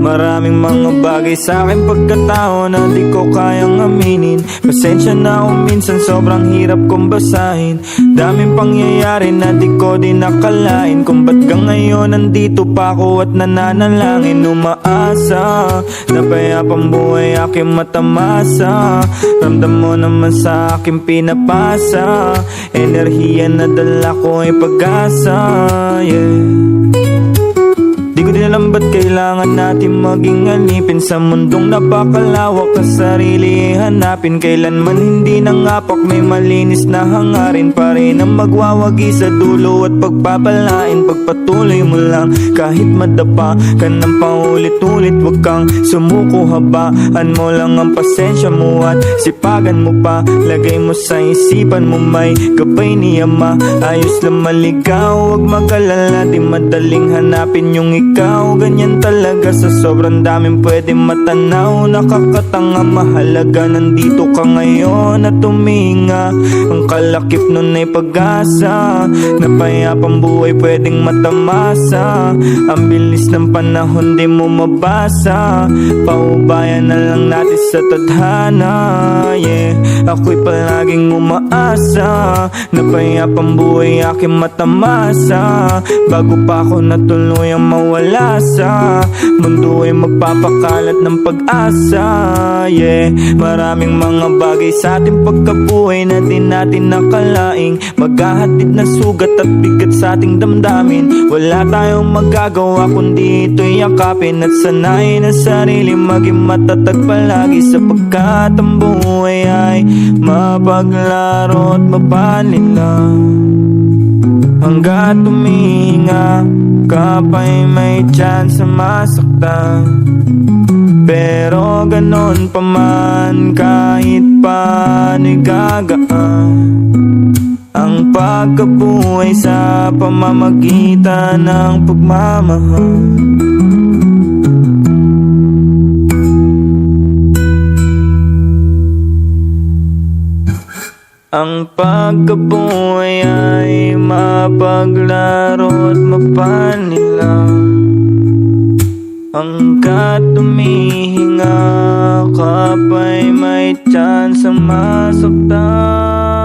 Maraming mga bagay sa aking pagkatao na di ko kayang aminin. Pasensya na kung minsan sobrang hirap kong basahin. Daming pangyayari na di ko din nakalain, kung ba't ngayon nandito pa ako at nananalangin. Umaasa na payapang buhay aking matamasa. Ramdam mo naman sa aking pinapasa. Enerhiya na dala ko ay pag-asa, yeah. Di ko din alam ba't kailangan natin maging alipin sa mundong napakalawak na sarili hanapin. Kailanman hindi nangapak, may malinis na hangarin pa rin ang magwawagi sa dulo at pagpapalain. Pagpatuloy mo lang kahit madapa ka ng paulit-ulit, wag kang sumuko, habaan mo lang ang pasensya mo at sipagan mo pa. Lagay mo sa isipan mo may gabay ni Ama. Ayos lang maligaw, wag mag-alala, di madaling hanapin yung ikaw. Ganyan talaga sa sobrang daming pwedeng matanaw. Nakakatanga, mahalaga nandito ka ngayon at tuminga. Ang kalakip nun ay pag-asa na payapang buhay pwedeng matamasa. Ang bilis ng panahon di mo mabasa. Paubayan na lang natin sa tadhana, yeah. Ako'y palaging umaasa na payapang buhay aking matamasa. Bago pa ako natuluyang mawala sa mundo ay magpapakalat ng pag-asa, yeah. Maraming mga bagay sa ating pagkabuhay na di natin nakalaing, maghahatid na sugat at bigat sa ating damdamin. Wala tayong magagawa kundi ito'y yakapin at sanayin ang sarili maging matatag palagi, sapagkat ang buhay ay mapaglaro at mapanilang. Hanggat tuminga ka pa'y may chance masaktan. Pero ganon pa man, kahit paano'y gagaan ang pagkabuhay sa pamamagitan ng pagmamahal. Ang pagkabuhay ay mapaglaro at mapanilang. Hanggat tumihinga ka pa'y may chance masaktan.